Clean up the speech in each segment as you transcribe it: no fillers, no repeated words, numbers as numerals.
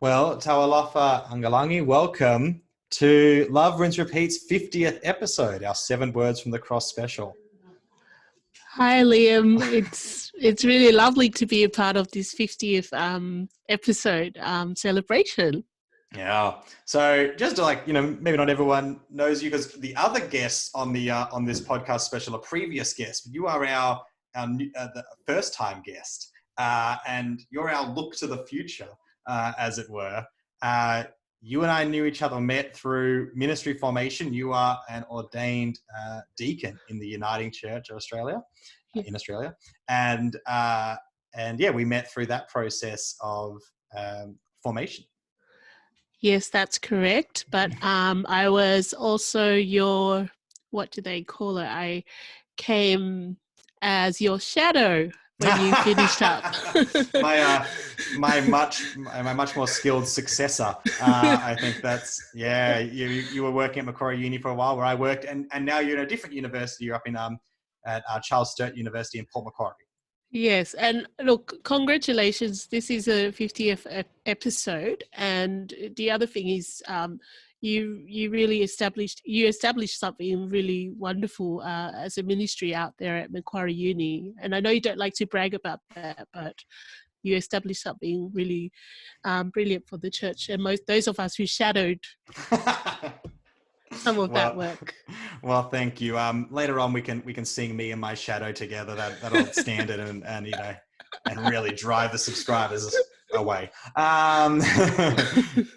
Well, Tau'alofa Anga'aelangi, welcome to Love Rinse Repeat's 50th episode, our 7 Words from the Cross special. Hi, Liam. It's really lovely to be a part of this 50th episode celebration. Yeah. So just to maybe not everyone knows you because the other guests on this podcast special are previous guests, but you are our the first-time guest, and you're our look to the future, as it were. You and I knew each other, met through ministry formation. You are an ordained deacon in the Uniting Church of Australia, in Australia, and yeah, we met through that process of formation. Yes, that's correct. But I was also your, what do they call it? I came as your shadow when you finished up. my much more skilled successor. I think that's, yeah, you were working at Macquarie Uni for a while where I worked, and now you're in a different university. You're up in at Sturt University in Port Macquarie. Yes, and look, congratulations. This is a 50th episode, and the other thing is you really established something really wonderful as a ministry out there at Macquarie Uni. And I know you don't like to brag about that, but you established something really brilliant for the church, and those of us who shadowed some of that work. Well, thank you. Later on, we can sing me and my shadow together. That'll stand it and really drive the subscribers away.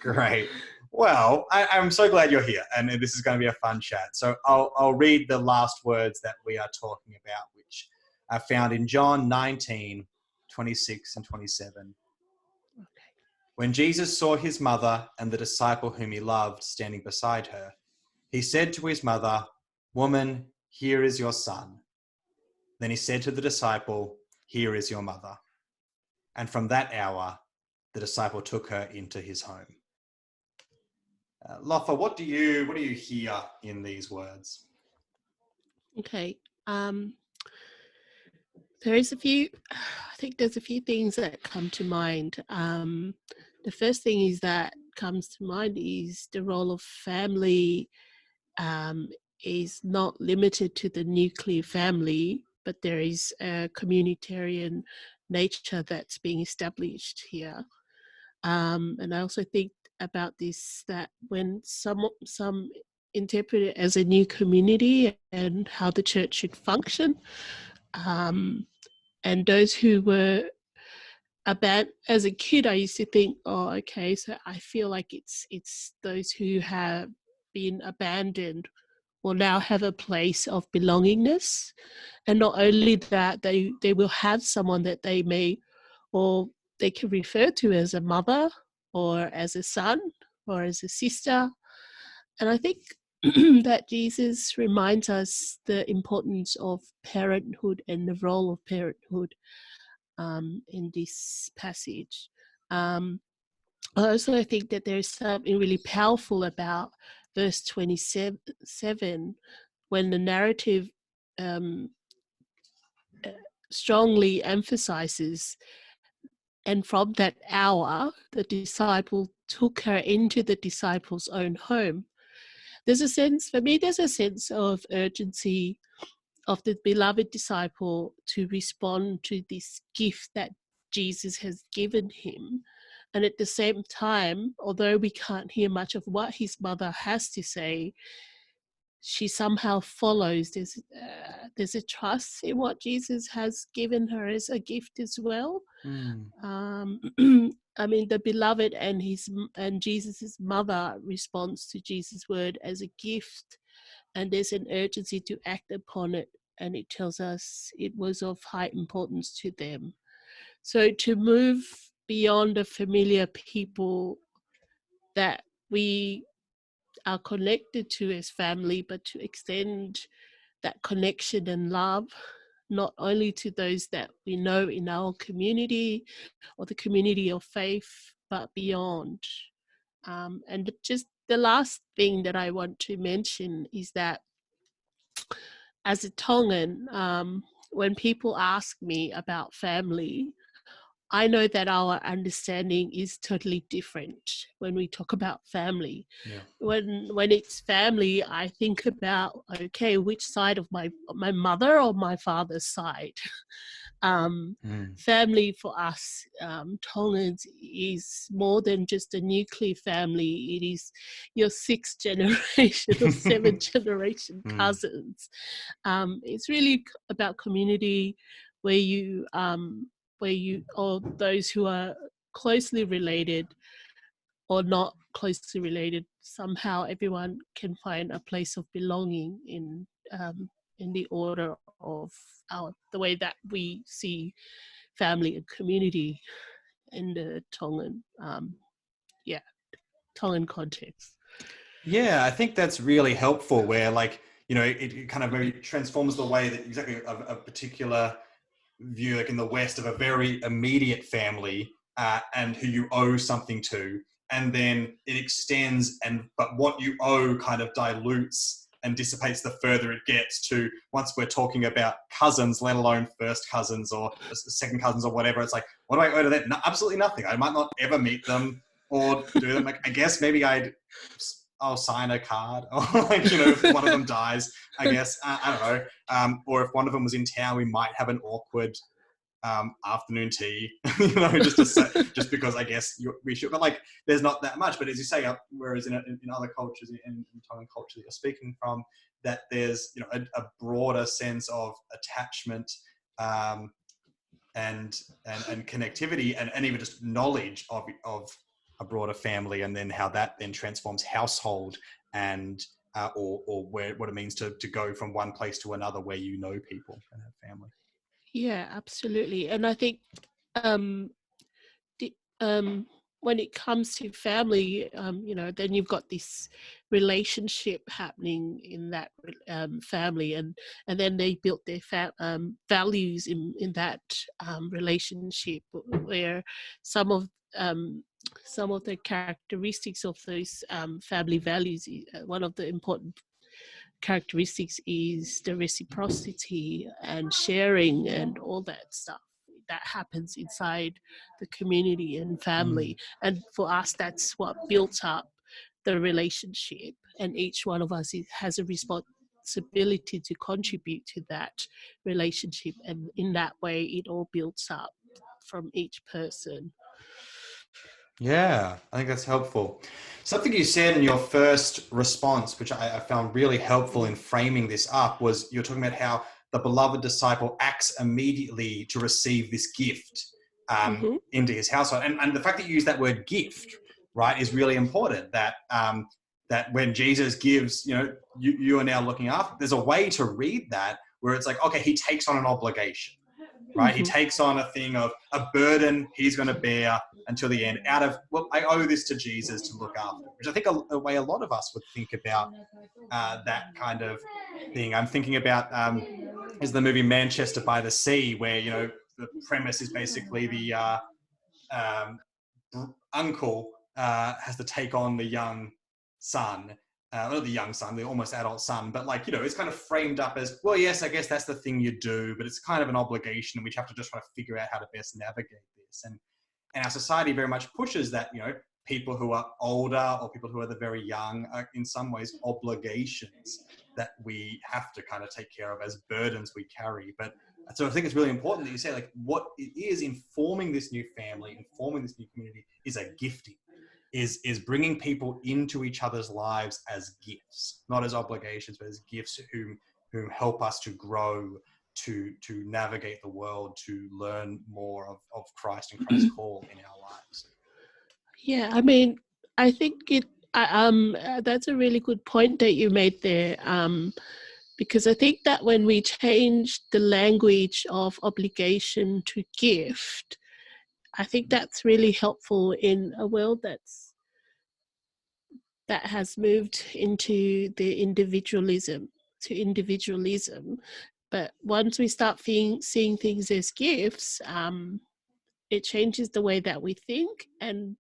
Great. Well, I'm so glad you're here, and this is going to be a fun chat. So I'll read the last words that we are talking about, which are found in John 19, 26 and 27. Okay. When Jesus saw his mother and the disciple whom he loved standing beside her, he said to his mother, "Woman, here is your son." Then he said to the disciple, "Here is your mother." And from that hour, the disciple took her into his home. Lofa, what do you hear in these words? Okay. There's a few things that come to mind. The first thing that comes to mind is the role of family is not limited to the nuclear family, but there is a communitarian nature that's being established here. And I also think about this, that when some interpret it as a new community and how the church should function, and those who were as a kid, I used to think, oh, okay, so I feel like it's those who have been abandoned will now have a place of belongingness. And not only that, they will have someone that they can refer to as a mother or as a son or as a sister. And I think that Jesus reminds us the importance of parenthood and the role of parenthood in this passage. I also think that there's something really powerful about verse 27 when the narrative strongly emphasizes, and from that hour, the disciple took her into the disciple's own home. There's a sense of urgency of the beloved disciple to respond to this gift that Jesus has given him. And at the same time, although we can't hear much of what his mother has to say, she somehow follows. There's a trust in what Jesus has given her as a gift as well. I mean, the beloved and Jesus's mother responds to Jesus' word as a gift, and there's an urgency to act upon it. And it tells us it was of high importance to them. So to move beyond the familiar people that we are connected to as family, but to extend that connection and love not only to those that we know in our community or the community of faith, but beyond. And just the last thing that I want to mention is that as a Tongan, when people ask me about family, I know that our understanding is totally different when we talk about family. Yeah. When it's family, I think about, okay, which side of my mother or my father's side. Family for us, Tongans, is more than just a nuclear family. It is your 6th generation or 7th generation cousins. It's really about community where you or those who are closely related or not closely related, somehow everyone can find a place of belonging in the order of the way that we see family and community in the Tongan Tongan context. Yeah, I think that's really helpful where it kind of maybe transforms the way that exactly a particular view, like in the West, of a very immediate family and who you owe something to, and then it extends, but what you owe kind of dilutes and dissipates the further it gets to once we're talking about cousins, let alone first cousins or second cousins or whatever. It's like, what do I owe to them? No, absolutely nothing. I might not ever meet them or do them. Like, I guess maybe I'll sign a card, or if one of them dies, I guess, I don't know. Or if one of them was in town, we might have an awkward afternoon tea, just because I guess we should, but like, there's not that much. But as you say, whereas in other cultures, in Tongan culture that you're speaking from, that there's a broader sense of attachment and connectivity and even just knowledge of a broader family, and then how that then transforms household and or what it means to go from one place to another where you know people and have family. Yeah, absolutely. And I think when it comes to family, then you've got this relationship happening in that family, and then they built their values in that relationship, where some of the characteristics of those family values, one of the important characteristics is the reciprocity and sharing and all that stuff that happens inside the community and family. And for us, that's what built up the relationship, and each one of us has a responsibility to contribute to that relationship, and in that way it all builds up from each person. Yeah, I think that's helpful. Something you said in your first response, which I found really helpful in framing this up, was you're talking about how the beloved disciple acts immediately to receive this gift into his household. And the fact that you use that word gift, right, is really important. That that when Jesus gives, you are now looking after, there's a way to read that where it's like, okay, he takes on an obligation. Right? He takes on a thing of a burden he's going to bear until the end out of, well, I owe this to Jesus to look after, which I think a way a lot of us would think about that kind of thing. I'm thinking about is the movie Manchester by the Sea, where, the premise is basically the uncle has to take on the young son, not the young son, the almost adult son, but it's kind of framed up as, well, yes, I guess that's the thing you do, but it's kind of an obligation, and we have to just try to figure out how to best navigate this. And our society very much pushes that, people who are older or people who are the very young are in some ways obligations that we have to kind of take care of as burdens we carry. But so I think it's really important that you say, like, what it is informing this new family, informing this new community, is a gifting. Is bringing people into each other's lives as gifts, not as obligations, but as gifts whom help us to grow, to navigate the world, to learn more of Christ and Christ's call in our lives. Yeah, I mean, I think that's a really good point that you made there, because I think that when we change the language of obligation to gift, I think that's really helpful in a world that has moved into the individualism. But once we start seeing things as gifts, it changes the way that we think. And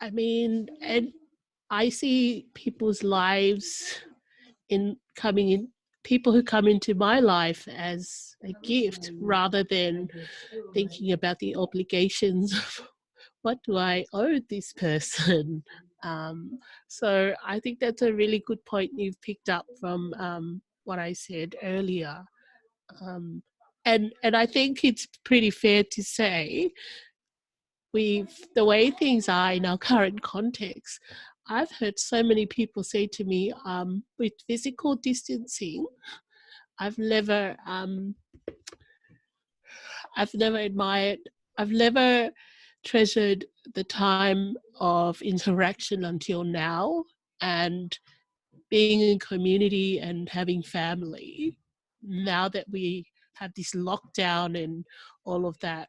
I mean, and I see people's lives people who come into my life as a gift rather than thinking about the obligations of what do I owe this person. So I think that's a really good point you've picked up from what I said earlier. And I think it's pretty fair to say the way things are in our current context, I've heard so many people say to me, with physical distancing, I've never admired, I've never treasured the time of interaction until now, and being in community and having family. Now that we have this lockdown and all of that,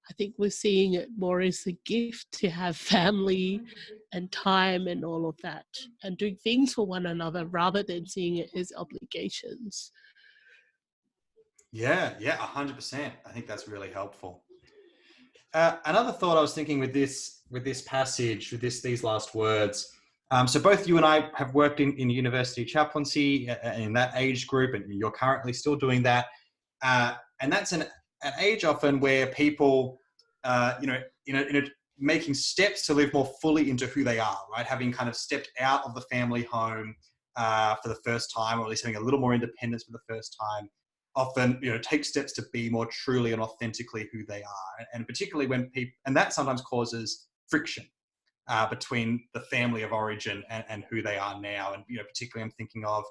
I think we're seeing it more as a gift to have family and time and all of that, and doing things for one another rather than seeing it as obligations. Yeah, 100%. I think that's really helpful. Another thought I was thinking with this passage, with these last words. So both you and I have worked in university chaplaincy in that age group, and you're currently still doing that. And that's an age often where people, making steps to live more fully into who they are, right? Having kind of stepped out of the family home for the first time, or at least having a little more independence for the first time, often, take steps to be more truly and authentically who they are. And particularly when people, and that sometimes causes friction between the family of origin and who they are now. And, particularly I'm thinking of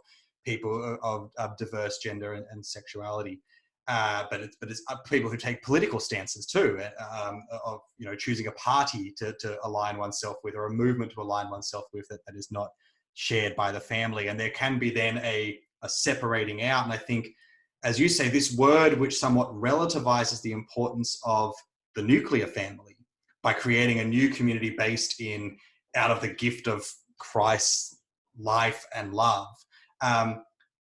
people of diverse gender and sexuality. But it's people who take political stances too, of choosing a party to align oneself with, or a movement to align oneself with that is not shared by the family. And there can be then a separating out. And I think, as you say, this word which somewhat relativizes the importance of the nuclear family by creating a new community based out of the gift of Christ's life and love,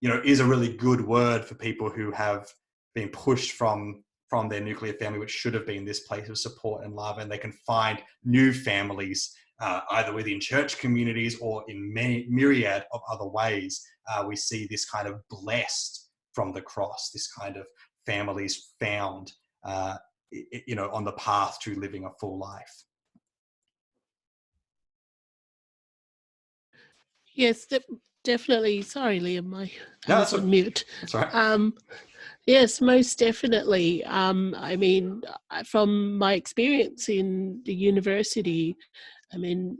is a really good word for people who have been pushed from their nuclear family, which should have been this place of support and love, and they can find new families either within church communities or in many myriad of other ways. We see this kind of blessed from the cross, this kind of families found, on the path to living a full life. Yes, definitely. Sorry, Liam, I No, was on mute. That's right. Yes, most definitely. I mean, from my experience in the university, I mean,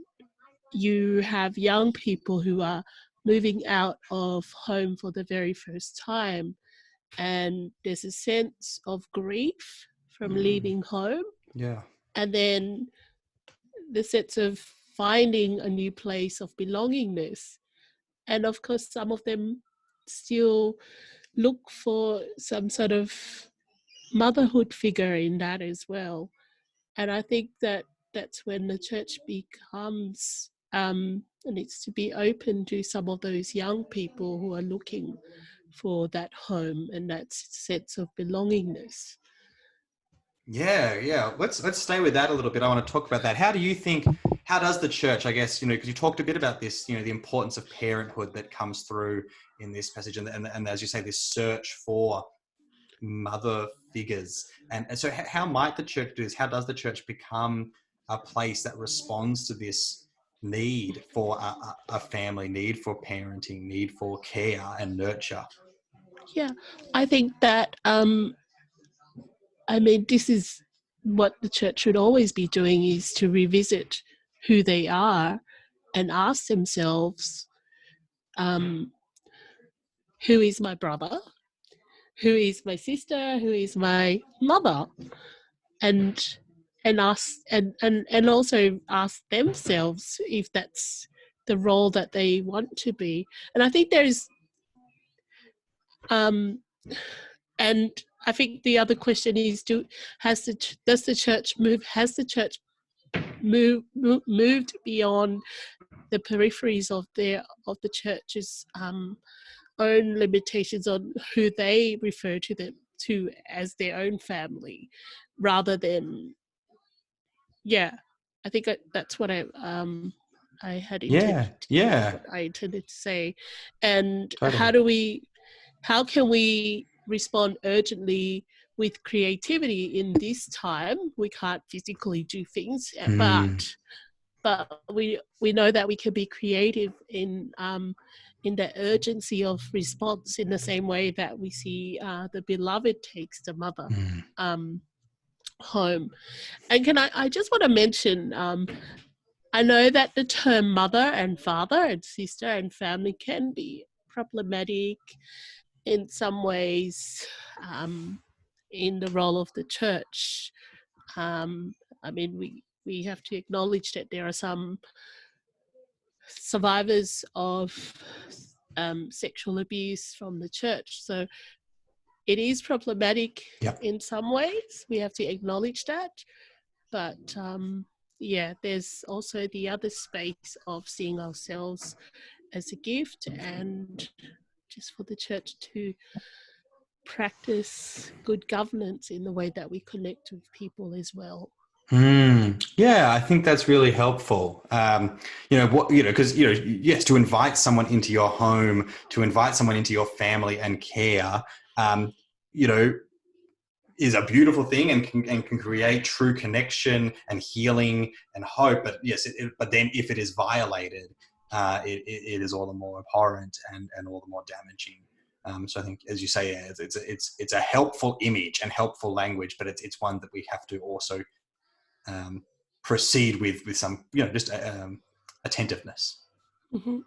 you have young people who are moving out of home for the very first time, and there's a sense of grief from leaving home. Yeah. And then the sense of finding a new place of belongingness. And of course, some of them still look for some sort of motherhood figure in that as well. And I think that's when the church needs to be open to some of those young people who are looking for that home and that sense of belongingness. Yeah. Let's stay with that a little bit. I want to talk about that. How does the church, I guess, because you talked a bit about this, the importance of parenthood that comes through in this passage, and as you say, this search for mother figures. And so how might the church do this? How does the church become a place that responds to this need for a family, need for parenting, need for care and nurture? Yeah, I think that, this is what the church should always be doing, is to revisit who they are and ask themselves, who is my brother? Who is my sister? Who is my mother? And ask and also ask themselves if that's the role that they want to be. And I think there's and I think the other question is, has the church moved beyond the peripheries of the church's own limitations on who they refer to them to as their own family, rather than, I think that's what had Yeah, intended yeah, what I intended to say. And totally. how can we respond urgently with creativity in this time? We can't physically do things, Mm, but we know that we can be creative in the urgency of response, in the same way that we see the beloved takes the mother home. And I just want to mention, I know that the term mother and father and sister and family can be problematic in some ways, in the role of the church. I mean, we have to acknowledge that there are some survivors of sexual abuse from the church. So it is problematic yeah. in some ways. We have to acknowledge that. But yeah, there's also the other space of seeing ourselves as a gift, and just for the church to practice good governance in the way that we connect with people as well. Yeah, I think that's really helpful. Because yes, to invite someone into your home, to invite someone into your family and care, um, you know, is a beautiful thing and can create true connection and healing and hope. But yes, but then if it is violated, it is all the more abhorrent and all the more damaging. So I think, as you say, yeah, it's a helpful image and helpful language, but it's one that we have to also proceed with some, just attentiveness. Mm-hmm.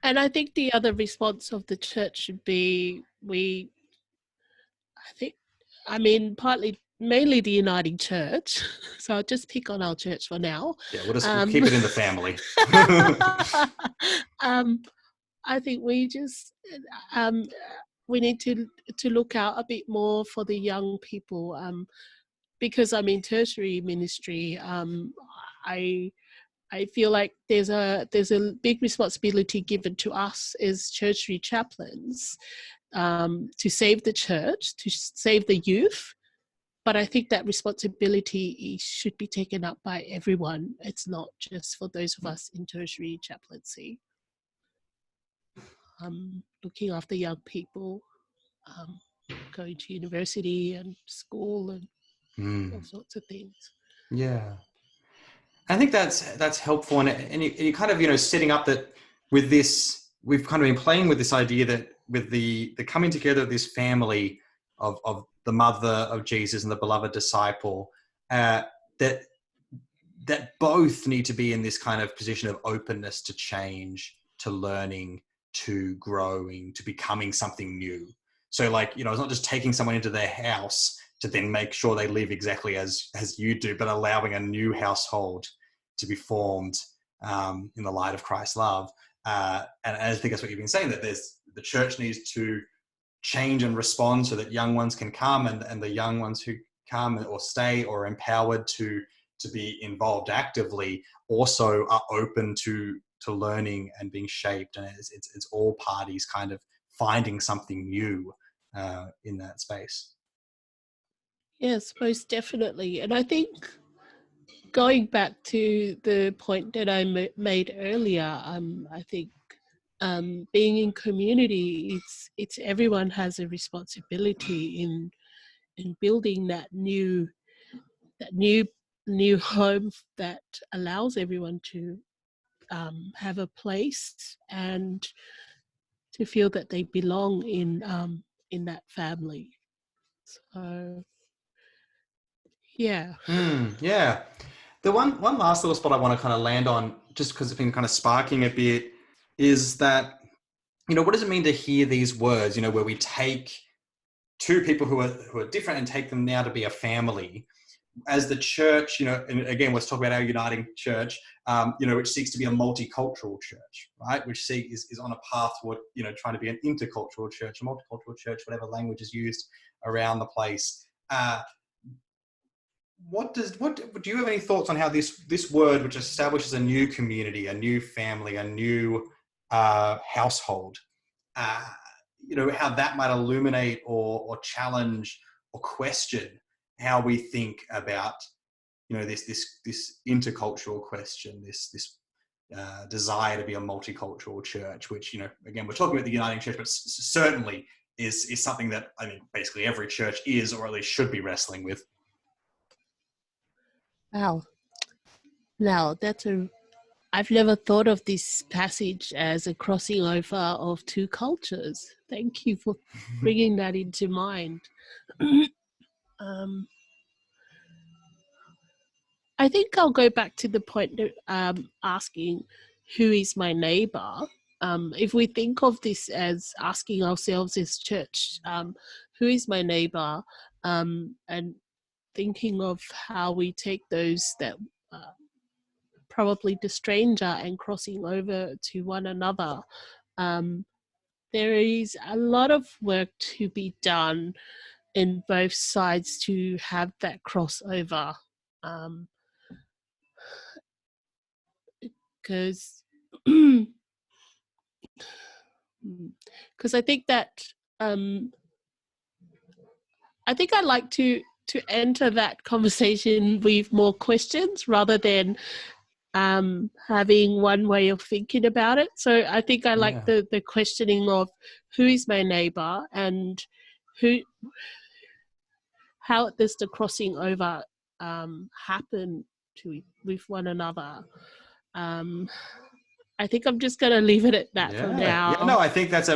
And I think the other response of the church should be, partly, mainly the Uniting Church. So I'll just pick on our church for now. Yeah, we'll keep it in the family. I think we need to look out a bit more for the young people, because I'm in tertiary ministry. I feel like there's a big responsibility given to us as tertiary chaplains, to save the church, to save the youth. But I think that responsibility should be taken up by everyone. It's not just for those of us in tertiary chaplaincy. Looking after young people, going to university and school and all sorts of things. Yeah. I think that's helpful, and you kind of setting up that with this, we've kind of been playing with this idea that with the coming together of this family of the mother of Jesus and the beloved disciple, that both need to be in this kind of position of openness to change, to learning, to growing, to becoming something new. So it's not just taking someone into their house to then make sure they live exactly as you do, but allowing a new household to be formed in the light of Christ's love. And I think that's what you've been saying, that the church needs to change and respond so that young ones can come, and the young ones who come or stay or are empowered to be involved actively also are open to learning and being shaped. And it's all parties kind of finding something new in that space. Yes, most definitely. And I think, going back to the point that I made earlier, I think being in community, it's everyone has a responsibility in building that new home that allows everyone to have a place and to feel that they belong in that family. So yeah. Yeah. The one last little spot I want to kind of land on, just because it's been kind of sparking a bit, is that, what does it mean to hear these words, where we take two people who are different and take them now to be a family? As the church, and again, let's talk about our uniting church, which seeks to be a multicultural church, right? Which is on a path toward, trying to be an intercultural church, a multicultural church, whatever language is used around the place. What do you have any thoughts on how this word, which establishes a new community, a new family, a new household, how that might illuminate or challenge or question how we think about this intercultural question, this desire to be a multicultural church, which, you know, again, we're talking about the Uniting Church, but certainly is something that I mean basically every church is, or at least should be, wrestling with. Wow. Now I've never thought of this passage as a crossing over of two cultures. Thank you for bringing that into mind. I think I'll go back to the point of asking, who is my neighbor? If we think of this as asking ourselves as church, who is my neighbor? And thinking of how we take those that probably the stranger and crossing over to one another. There is a lot of work to be done in both sides to have that crossover. Because I think that I think I'd like to enter that conversation with more questions rather than having one way of thinking about it. So I think I like the questioning of who is my neighbor and how does the crossing over happen with one another. I think I'm just going to leave it at that for now. Yeah, no, I think that's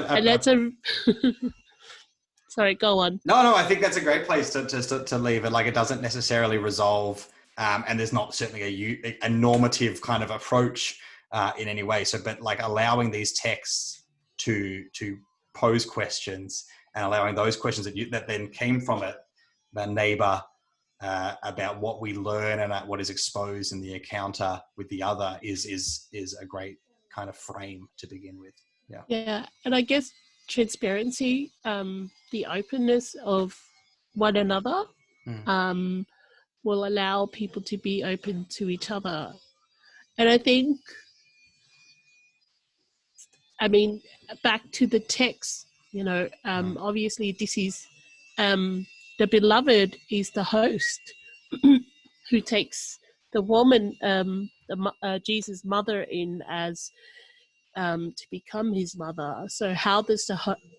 Sorry, go on. No, I think that's a great place to leave it. Like, it doesn't necessarily resolve, and there's not certainly a normative kind of approach in any way. So, but like allowing these texts to pose questions and allowing those questions that then came from it, the neighbor, about what we learn and what is exposed in the encounter with the other is a great kind of frame to begin with. Yeah, and I guess transparency, the openness of one another, will allow people to be open to each other. And I think, I mean, back to the text, you know, obviously this is the beloved is the host who takes the woman, Jesus' mother, in as to become his mother. So how does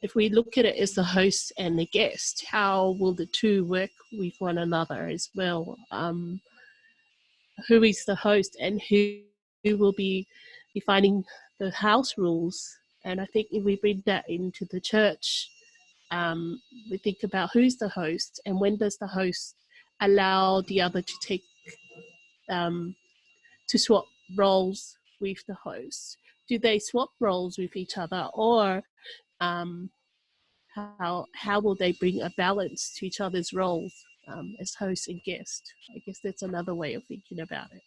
if we look at it as the host and the guest, how will the two work with one another as well? Who is the host and who will be defining the house rules? And I think if we bring that into the church, we think about who's the host and when does the host allow the other to take to swap roles with the host. Do they swap roles with each other, or how will they bring a balance to each other's roles as host and guest? I guess that's another way of thinking about it.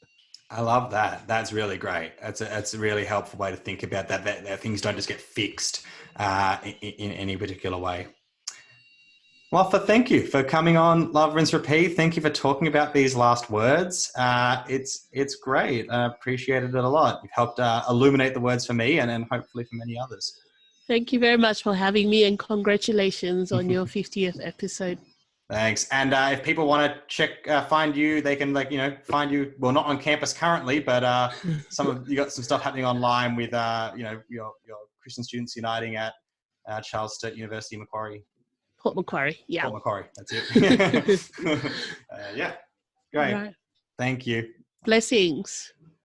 I love that. That's really great. That's a really helpful way to think about that things don't just get fixed in any particular way. Well, thank you for coming on Love, Rinse, Repeat. Thank you for talking about these last words. It's great. I appreciated it a lot. You've helped illuminate the words for me and hopefully for many others. Thank you very much for having me, and congratulations on your 50th episode. Thanks. And if people want to find you, they can find you. Well, not on campus currently, but you got some stuff happening online with your Christian Students Uniting at Charles Sturt University, Macquarie. Port Macquarie, yeah. Port Macquarie, that's it. Yeah, great. Right. Thank you. Blessings.